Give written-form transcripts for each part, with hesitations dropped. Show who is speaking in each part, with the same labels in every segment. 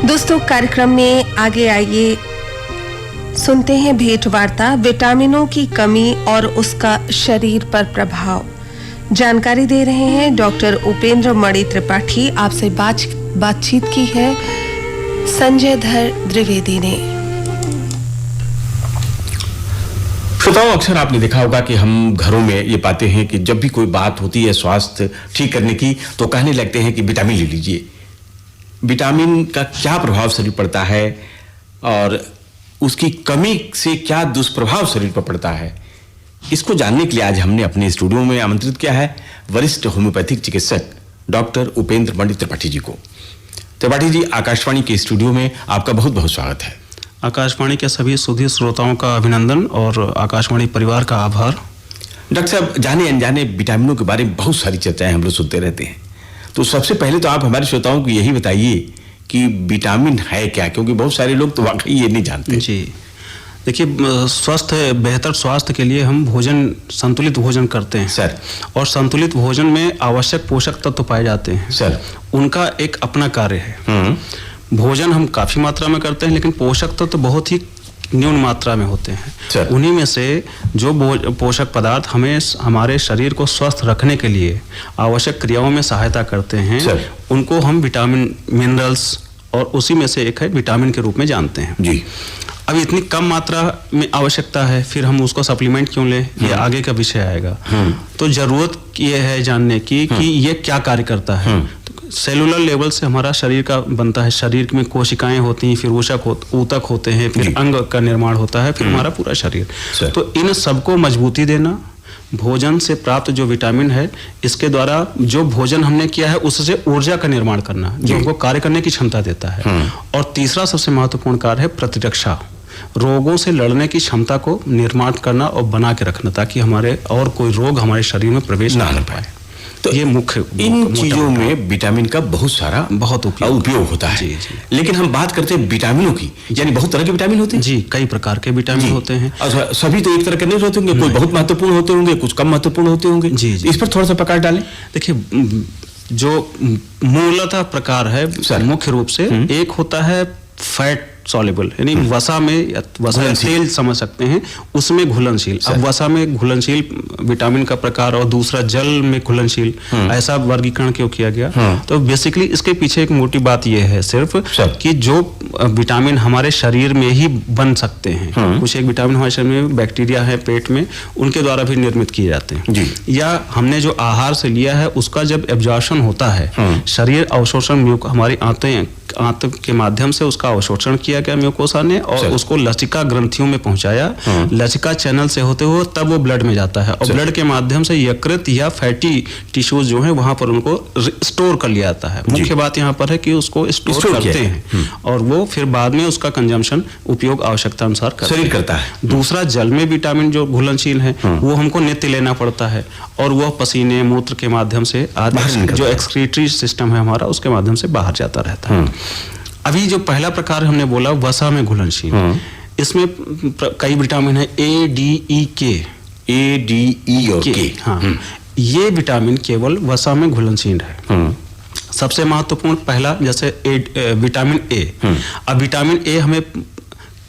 Speaker 1: दोस्तों, कार्यक्रम में आगे आइए सुनते हैं भेंट वार्ता विटामिनों की कमी और उसका शरीर पर प्रभाव। जानकारी दे रहे हैं डॉक्टर उपेंद्र मणि त्रिपाठी। आपसे बातचीत की है संजय धर द्विवेदी ने।
Speaker 2: श्रोताओं, अक्सर आपने देखा होगा कि हम घरों में ये पाते हैं कि जब भी कोई बात होती है स्वास्थ्य ठीक करने की तो कहने लगते हैं कि विटामिन ले लीजिए। विटामिन का क्या प्रभाव शरीर पड़ता है और उसकी कमी से क्या दुष्प्रभाव शरीर पर पड़ता है, इसको जानने के लिए आज हमने अपने स्टूडियो में आमंत्रित किया है वरिष्ठ होम्योपैथिक चिकित्सक डॉक्टर उपेंद्र मणि त्रिपाठी जी को। त्रिपाठी जी, आकाशवाणी के स्टूडियो में आपका बहुत बहुत स्वागत है।
Speaker 3: आकाशवाणी के सभी सुधी श्रोताओं का अभिनंदन और आकाशवाणी परिवार का आभार।
Speaker 2: डॉक्टर साहब, जाने अनजाने विटामिनों के बारे में बहुत सारी चर्चाएं हम लोग सुनते रहते हैं, तो सबसे पहले तो आप हमारे श्रोताओं को यही बताइए कि विटामिन है क्या, क्योंकि बहुत सारे लोग तो वाकई ये नहीं जानते।
Speaker 3: जी देखिए, बेहतर स्वास्थ्य के लिए हम संतुलित भोजन करते हैं
Speaker 2: सर,
Speaker 3: और संतुलित भोजन में आवश्यक पोषक तत्व पाए जाते हैं
Speaker 2: सर।
Speaker 3: उनका एक अपना कार्य है। भोजन हम काफी मात्रा में करते हैं, लेकिन पोषक तत्व बहुत ही न्यून मात्रा में होते हैं। उन्हीं में से जो पोषक पदार्थ हमें हमारे शरीर को स्वस्थ रखने के लिए आवश्यक क्रियाओं में सहायता करते हैं, उनको हम विटामिन, मिनरल्स और उसी में से एक है विटामिन के रूप में जानते हैं।
Speaker 2: जी।
Speaker 3: अब इतनी कम मात्रा में आवश्यकता है, फिर हम उसको सप्लीमेंट क्यों लें, ये आगे का विषय आएगा। तो जरूरत ये है जानने की कि ये क्या कार्य करता है। सेलुलर लेवल से हमारा शरीर का बनता है, शरीर में कोशिकाएं होती हैं, फिर ऊतक होते हैं, फिर अंग का निर्माण होता है, फिर हमारा पूरा शरीर। तो इन सबको मजबूती देना, भोजन से प्राप्त जो विटामिन है, इसके द्वारा जो भोजन हमने किया है उससे ऊर्जा का निर्माण करना, जो हमको कार्य करने की क्षमता देता है। और तीसरा सबसे महत्वपूर्ण कार्य है प्रतिरक्षा, रोगों से लड़ने की क्षमता को निर्माण करना और बना के रखना, ताकि हमारे और कोई रोग हमारे शरीर में प्रवेश ना कर पाए। तो ये मुख्य
Speaker 2: इन चीजों में विटामिन का बहुत उपयोग होता है।
Speaker 3: जी।
Speaker 2: लेकिन हम बात करते हैं विटामिनों की, यानी बहुत तरह के विटामिन होते हैं।
Speaker 3: जी, कई प्रकार के विटामिन होते हैं।
Speaker 2: सभी तो एक तरह के नहीं होते होंगे, कोई बहुत महत्वपूर्ण होते होंगे, कुछ कम महत्वपूर्ण होते होंगे।
Speaker 3: जी।
Speaker 2: इस पर थोड़ा सा प्रकाश डालें।
Speaker 3: देखिए, जो मूलतः प्रकार है मुख्य रूप से, एक होता है फैट सॉल्युबल, यानी वसा में, वसा तेल समझ सकते हैं, उसमें घुलनशील। अब वसा में घुलनशील विटामिन का प्रकार और दूसरा जल में घुलनशील, ऐसा वर्गीकरण क्यों किया गया? तो बेसिकली इसके पीछे एक मोटी बात यह है सिर्फ कि जो विटामिन हमारे शरीर में ही बन सकते हैं, कुछ एक विटामिन हमारे शरीर में बैक्टीरिया है पेट में, उनके द्वारा भी निर्मित किए जाते हैं, या हमने जो आहार से लिया है उसका जब एब्जॉर्प्शन होता है, शरीर अवशोषण, हमारी आंत के माध्यम से उसका अवशोषण किया गया म्यूकोसा ने, और उसको लसिका ग्रंथियों में पहुंचाया, लसिका चैनल से होते हुए तब वो ब्लड में जाता है, और ब्लड के माध्यम से यकृत या फैटी टिश्यूज जो है वहां पर उनको स्टोर कर लिया जाता है। मुख्य बात यहाँ पर है कि उसको स्टोर करते हैं और वो फिर बाद में उसका कंजम्पशन, उपयोग आवश्यकता अनुसार
Speaker 2: शरीर करता है।
Speaker 3: दूसरा, जल में विटामिन जो घुलनशील है वो हमको नित्य लेना पड़ता है, और वह पसीने मूत्र के माध्यम से जो एक्सक्रीटरी सिस्टम है हमारा, उसके माध्यम से बाहर जाता रहता है। अभी जो पहला प्रकार हमने बोला वसा में घुलनशील, इसमें कई विटामिन है, A, D, E, K,
Speaker 2: और K।
Speaker 3: हाँ, ये विटामिन केवल वसा में घुलनशील है। सबसे महत्वपूर्ण पहला, जैसे विटामिन A। अब विटामिन A हमें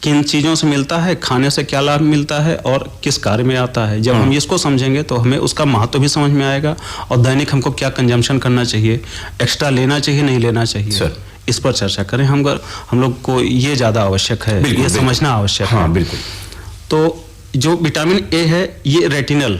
Speaker 3: किन चीजों से मिलता है, खाने से क्या लाभ मिलता है और किस कार्य में आता है, जब हम इसको समझेंगे तो हमें उसका महत्व भी समझ में आएगा, और दैनिक हमको क्या कंजम्पशन करना चाहिए, एक्स्ट्रा लेना चाहिए नहीं लेना चाहिए, इस पर चर्चा करें। हम लोग को ये ज्यादा आवश्यक है, ये समझना आवश्यक है।
Speaker 2: बिल्कुल।
Speaker 3: तो जो विटामिन ए है, ये रेटिनल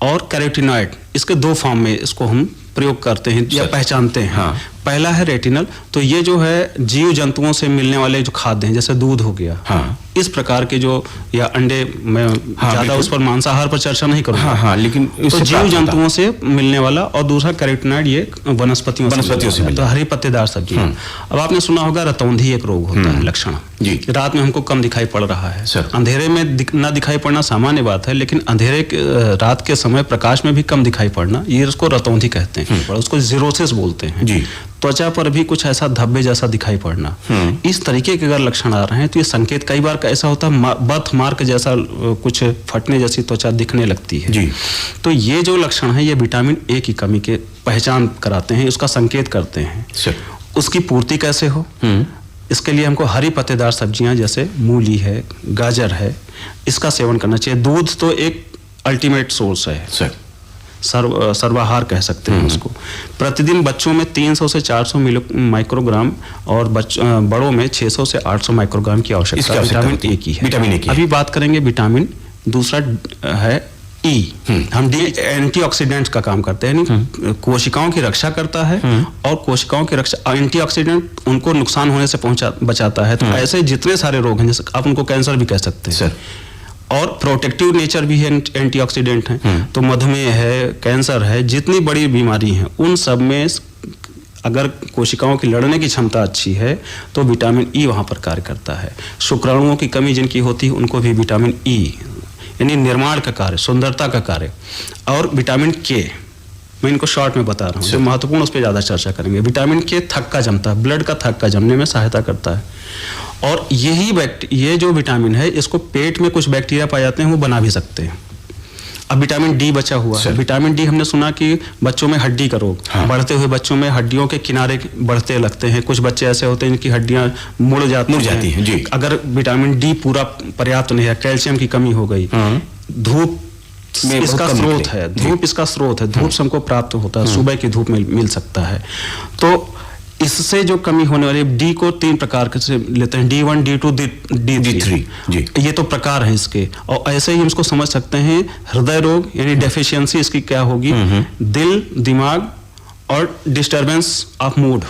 Speaker 3: और कैरोटिनॉइड, इसके दो फॉर्म में इसको हम प्रयोग करते हैं या पहचानते हैं। पहला है रेटिनल, तो ये जो है जीव जंतुओं से मिलने वाले जो खाद्य हैं, जैसे दूध हो गया, इस प्रकार के जो, या अंडे, मैं ज्यादा उस पर मांसाहार पर चर्चा नहीं करूंगा, लेकिन तो जीव जंतुओं से मिलने वाला, और दूसरा कैरोटिनॉइड, ये वनस्पतियों से मिलता है, हरी पत्तेदार सब्जी। अब आपने सुना होगा रतौंधी एक रोग होता है, लक्षण, रात में हमको कम दिखाई पड़ रहा है, अंधेरे में ना दिखाई पड़ना सामान्य बात है, लेकिन अंधेरे रात के समय प्रकाश में भी कम दिखाई पड़ना, ये उसको रतौंधी कहते हैं, उसको जीरोसिस बोलते हैं। त्वचा पर भी कुछ ऐसा धब्बे जैसा दिखाई पड़ना, इस तरीके के अगर लक्षण आ रहे हैं तो ये संकेत, कई बार ऐसा होता है बर्थ मार्क जैसा कुछ फटने जैसी त्वचा दिखने लगती है। तो ये जो लक्षण है, ये विटामिन ए की कमी के पहचान कराते हैं, उसका संकेत करते हैं। उसकी पूर्ति कैसे हो, इसके लिए हमको हरी पत्तेदार सब्जियां जैसे मूली है, गाजर है, इसका सेवन करना चाहिए। दूध तो एक अल्टीमेट सोर्स है
Speaker 2: सर,
Speaker 3: सर्वाहार कह सकते हैं उसको। प्रतिदिन बच्चों में 300 से 400 माइक्रोग्राम और बड़ों में 600 से 800 माइक्रोग्राम की आवश्यकता विटामिन ए की है।
Speaker 2: विटामिन ए की।
Speaker 3: अभी बात करेंगे विटामिन, दूसरा है ई। हम डी एंटीऑक्सीडेंट्स का काम करते हैं, यानी कोशिकाओं की रक्षा करता है और कोशिकाओं की रक्षा, एंटीऑक्सीडेंट उनको नुकसान होने से बचाता है। तो ऐसे जितने सारे रोग हैं, जैसे आप उनको कैंसर भी कह सकते हैं
Speaker 2: सर,
Speaker 3: और प्रोटेक्टिव नेचर भी है, एंटीऑक्सीडेंट हैं। तो मधुमेह है, कैंसर है, जितनी बड़ी बीमारी हैं उन सब में अगर कोशिकाओं की लड़ने की क्षमता अच्छी है तो विटामिन ई वहाँ पर कार्य करता है। शुक्राणुओं की कमी जिनकी होती है उनको भी विटामिन ई, यानी निर्माण का कार्य, सुंदरता का कार्य। और विटामिन के, मैं इनको शॉर्ट में बता रहा हूँ, जो महत्वपूर्ण उस पर ज़्यादा चर्चा करेंगे। विटामिन के थक्का जमता है, ब्लड का थक्का जमने में सहायता करता है। और ये जो विटामिन है, इसको पेट में कुछ बैक्टीरिया पाए जाते हैं, वो बना भी सकते हैं। अब विटामिन डी बचा हुआ है। विटामिन डी हमने सुना कि बच्चों में हड्डी का रोग, बढ़ते हुए बच्चों में हड्डियों के किनारे बढ़ते लगते हैं। कुछ बच्चे ऐसे होते हैं जिनकी हड्डियां मुड़ जाती हैं जी। अगर विटामिन डी पूरा पर्याप्त नहीं है, कैल्शियम की कमी हो गई, धूप इसका स्रोत है, धूप से हमको प्राप्त होता है, सुबह की धूप में मिल सकता है। तो इससे जो कमी होने वाली, डी को 3 प्रकार से लेते हैं, D1, D2, D3 जी। ये तो प्रकार है इसके। और ऐसे ही हम इसको समझ सकते हैं, हृदय रोग यानी डेफिशिएंसी इसकी क्या होगी, दिल, दिमाग और disturbance of mood,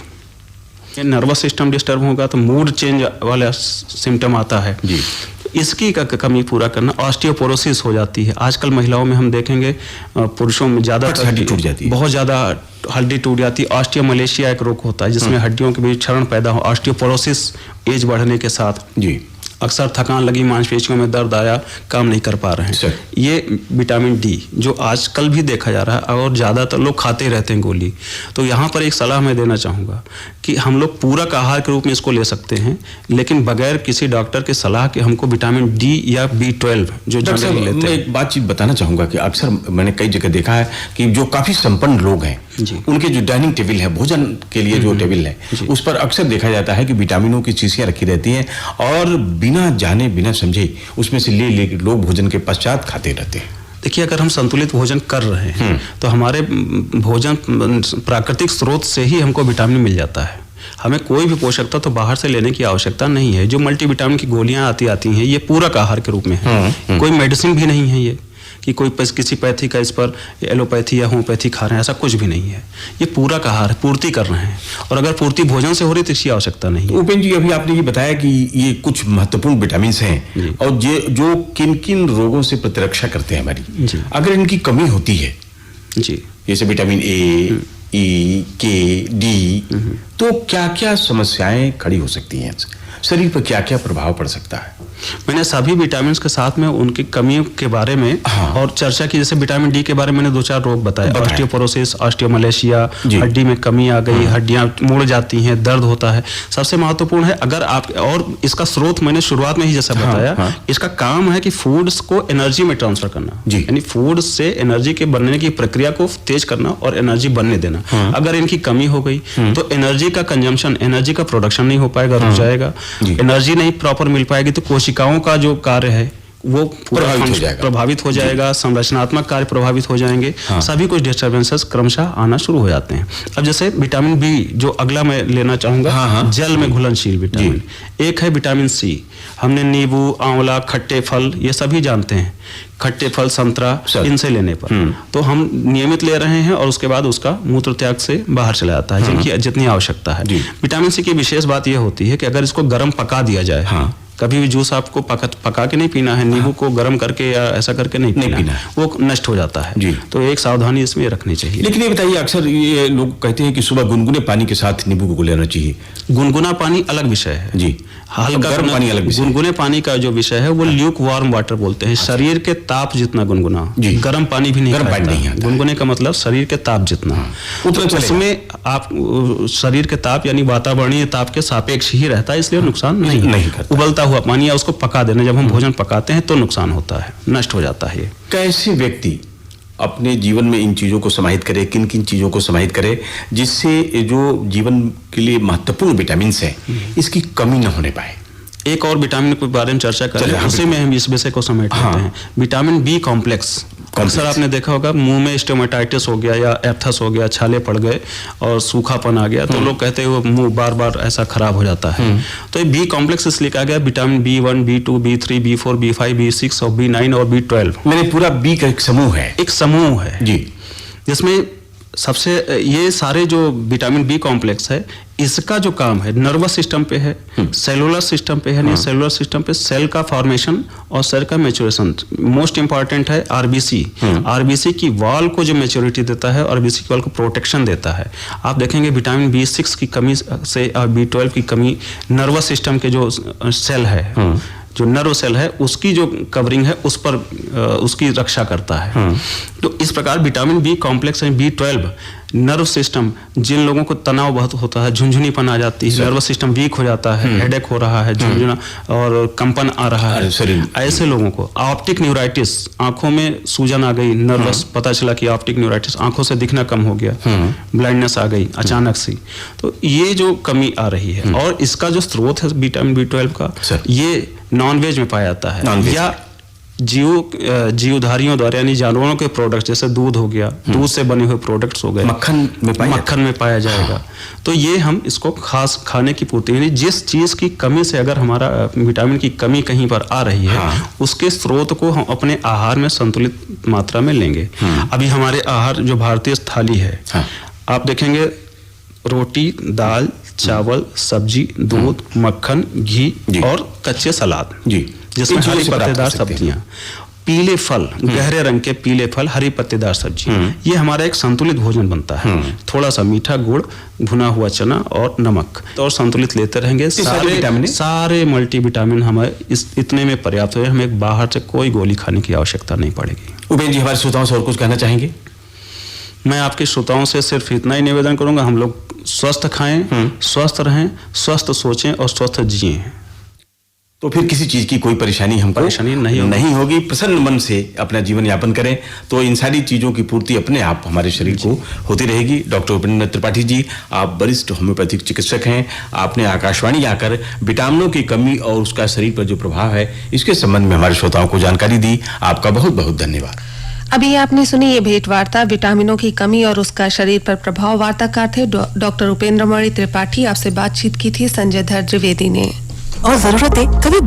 Speaker 3: nervous system disturb होगा तो मूड चेंज वाला सिम्टम आता है जी। इसकी कमी पूरा करना, ऑस्टियोपोरोसिस हो जाती है। आजकल महिलाओं में हम देखेंगे, पुरुषों में ज़्यादा
Speaker 2: हड्डी टूट जाती है,
Speaker 3: बहुत ज़्यादा हड्डी टूट जाती है। ऑस्टियोमलेशिया एक रोग होता है जिसमें हड्डियों के बीच क्षरण पैदा हो, ऑस्टियोपोरोसिस एज बढ़ने के साथ जी। अक्सर थकान लगी, मांसपेशियों में दर्द आया, काम नहीं कर पा रहे हैं। ये विटामिन डी जो आजकल भी देखा जा रहा है और ज़्यादातर लोग खाते रहते हैं गोली। तो यहाँ पर एक सलाह मैं देना चाहूँगा कि हम लोग पूरक आहार के रूप में इसको ले सकते हैं, लेकिन बगैर किसी डॉक्टर की सलाह के हमको विटामिन डी या B12 जो जनरली लेते हैं।
Speaker 2: एक बात बताना चाहूँगा कि अक्सर मैंने कई जगह देखा है कि जो काफ़ी संपन्न लोग हैं उनके जो डाइनिंग टेबल है, भोजन के लिए जो टेबल है, उस पर अक्सर देखा जाता है कि विटामिनों की शीशियाँ रखी रहती हैं और बिना जाने बिना समझे उसमें से ले लोग भोजन के पश्चात खाते रहते हैं।
Speaker 3: देखिए, अगर हम संतुलित भोजन कर रहे हैं तो हमारे भोजन प्राकृतिक स्रोत से ही हमको विटामिन मिल जाता है। हमें कोई भी पोषक तत्व तो बाहर से लेने की आवश्यकता नहीं है। जो मल्टीविटामिन की गोलियां आती हैं ये पूरक आहार के रूप में है, कोई मेडिसिन भी नहीं है ये कि कोई किसी पैथी का इस पर एलोपैथी या होम्योपैथी खा रहे हैं, ऐसा कुछ भी नहीं है। ये पूरक आहार है, पूर्ति कर रहे हैं, और अगर पूर्ति भोजन से हो रही तो इसकी आवश्यकता नहीं है।
Speaker 2: उपेंद्र जी, अभी आपने ये बताया कि ये कुछ महत्वपूर्ण विटामिन हैं और ये जो किन किन रोगों से प्रतिरक्षा करते हैं हमारी, अगर इनकी कमी होती है जी, जैसे विटामिन ए, ई, के, डी, तो क्या क्या समस्याएं खड़ी हो सकती हैं, शरीर पर क्या क्या प्रभाव पड़ सकता है?
Speaker 3: मैंने सभी विटामिन के साथ में उनकी कमियों के बारे में और चर्चा की। जैसे विटामिन डी के बारे में मैंने 2-4 रोग बताए, ऑस्टियोपोरोसिस, ऑस्टियोमलेशिया, हड्डी में कमी आ गई, हड्डियां मुड़ जाती हैं, दर्द होता है। सबसे महत्वपूर्ण है, अगर आप, और इसका स्रोत मैंने शुरुआत में ही जैसा बताया, इसका काम है कि फूड्स को एनर्जी में ट्रांसफर करना, यानी फूड से एनर्जी के बनने की प्रक्रिया को तेज करना और एनर्जी बनने देना। अगर इनकी कमी हो गई तो एनर्जी का कंजम्पशन, एनर्जी का प्रोडक्शन नहीं हो पाएगा, रुक जाएगा। एनर्जी नहीं प्रॉपर मिल पाएगी तो कोशिकाओं का जो कार्य है वो प्रभावित हो जाएगा, संरचनात्मक कार्य प्रभावित हो जाएंगे, सभी कुछ डिस्टर्बेंसेस क्रमशः आना शुरू हो जाते हैं। अब जैसे विटामिन बी जो अगला मैं लेना चाहूंगा, जल में घुलनशील विटामिन, एक है विटामिन सी। हमने नींबू, आंवला, खट्टे फल, ये सभी जानते हैं, खट्टे फल, संतरा, इनसे लेने पर तो हम नियमित ले रहे हैं और उसके बाद उसका मूत्र त्याग से बाहर चला जाता है, जिनकी जितनी आवश्यकता है। विटामिन सी की विशेष बात यह होती है कि अगर इसको गर्म पका दिया जाए, कभी भी जूस आपको पका के नहीं पीना है, नींबू को गर्म करके या ऐसा करके नहीं पीना है, वो नष्ट हो जाता है। तो एक सावधानी इसमें रखनी चाहिए।
Speaker 2: लेकिन ये बताइए, अक्सर ये लोग कहते हैं कि सुबह गुनगुने पानी के साथ नींबू को लेना चाहिए।
Speaker 3: गुनगुना पानी अलग विषय है जी, हल्का गर्म पानी अलग विषय। गुनगुने पानी का जो विषय है वो ल्यूक वार्म वाटर बोलते हैं। शरीर के ताप जितना गुनगुना, गर्म पानी भी नहीं, गुनगुने का मतलब शरीर के ताप जितना। उसमें आप शरीर के ताप यानी वातावरणीय ताप के सापेक्ष ही रहता है, इसलिए नुकसान नहीं करता। उबलता हुआ पानी या उसको पका देना, जब हम भोजन पकाते हैं तो नुकसान होता है, नष्ट हो जाता है।
Speaker 2: कैसे व्यक्ति अपने जीवन में इन चीज़ों को समाहित करे, किन किन चीज़ों को समाहित करे जिससे जो जीवन के लिए महत्वपूर्ण विटामिन हैं इसकी कमी न होने पाए।
Speaker 3: एक और विटामिन के बारे में चर्चा करें, उसी में हम इस विषय को समेट लेते हैं। Vitamin B complex. अक्सर आपने देखा होगा मुंह में स्टोमेटाइटिस हो गया या एप्थस हो गया, छाले पड़ गए और सूखापन आ गया, तो लोग कहते हैं वो मुंह बार बार ऐसा खराब हो जाता है। तो ये बी कॉम्प्लेक्स इसलिए कहा गया vitamin B1, B2, B3, B4, B5, B6 और B9 और B12।
Speaker 2: मैंने पूरा बी का एक समूह है।
Speaker 3: एक समूह है
Speaker 2: जी,
Speaker 3: जिसमें सबसे ये सारे जो विटामिन बी कॉम्प्लेक्स है इसका जो काम है नर्वस सिस्टम पे है, सेलुलर सिस्टम पे है। सेलुलर सिस्टम पे सेल का फॉर्मेशन और सेल का मैच्योरेशन। मोस्ट इंपॉर्टेंट है आरबीसी। आरबीसी की वॉल को जो मैच्योरिटी देता है, आरबीसी की वॉल को प्रोटेक्शन देता है। आप देखेंगे विटामिन B6 की कमी से और B12 की कमी नर्वस सिस्टम के जो सेल है, जो नर्व सेल है उसकी जो कवरिंग है उस पर उसकी रक्षा करता है। तो इस प्रकार विटामिन बी कॉम्प्लेक्स है। B12 नर्व सिस्टम, जिन लोगों को तनाव बहुत होता है, झुंझुनीपन आ जाती है, नर्वस सिस्टम वीक हो जाता है, हेडेक हो रहा है, झुंझुना और कंपन आ रहा है, ऐसे लोगों को ऑप्टिक न्यूराइटिस, आंखों में सूजन आ गई, नर्वस पता चला कि ऑप्टिक न्यूराइटिस, आंखों से दिखना कम हो गया, ब्लाइंडनेस आ गई अचानक सी, तो ये जो कमी आ रही है। और इसका जो स्रोत है विटामिन B12 का, ये नॉनवेज में पाया जाता है या जीवधारियों द्वारा, यानी जानवरों के प्रोडक्ट्स जैसे दूध हो गया, दूध से बने हुए प्रोडक्ट्स हो गए, मक्खन में पाया जाएगा। तो ये हम इसको खास खाने की पूर्ति, यानी जिस चीज की कमी से अगर हमारा विटामिन की कमी कहीं पर आ रही है, उसके स्रोत को हम अपने आहार में संतुलित मात्रा में लेंगे। अभी हमारे आहार जो भारतीय थाली है, आप देखेंगे रोटी, दाल, चावल, सब्जी, दूध, मक्खन, घी और कच्चे सलाद, जिसमें हरी पत्तेदार सब्जियां, पीले फल, गहरे रंग के पीले फल, हरी पत्तेदार सब्जी, ये हमारा एक संतुलित भोजन बनता है। थोड़ा सा मीठा गुड़, भुना हुआ चना और नमक, तो और संतुलित लेते रहेंगे। सारे मल्टीविटामिन हमें इतने में पर्याप्त है। हमें बाहर से कोई गोली खाने की आवश्यकता नहीं पड़ेगी।
Speaker 2: उपेंद्र जी, हमारे श्रोताओं से और कुछ कहना चाहेंगे?
Speaker 3: मैं आपके श्रोताओं से सिर्फ इतना ही निवेदन करूंगा, हम लोग स्वस्थ खाएं, स्वस्थ रहें, स्वस्थ सोचें और स्वस्थ जिएं।
Speaker 2: तो फिर किसी चीज की कोई परेशानी हमको नहीं होगी। प्रसन्न मन से अपना जीवन यापन करें तो इन सारी चीजों की पूर्ति अपने आप हमारे शरीर को होती रहेगी। डॉक्टर उपेंद्र त्रिपाठी जी, आप वरिष्ठ होम्योपैथिक चिकित्सक हैं। आपने आकाशवाणी आकर विटामिनों की कमी और उसका शरीर पर जो प्रभाव है इसके संबंध में हमारे श्रोताओं को जानकारी दी। आपका बहुत बहुत धन्यवाद।
Speaker 1: अभी आपने सुनी ये भेंट वार्ता विटामिनों की कमी और उसका शरीर पर प्रभाव। वार्ताकार थे डॉक्टर उपेंद्र त्रिपाठी। आपसे बातचीत की थी संजय धर द्विवेदी ने।
Speaker 4: और जरूरत है कभी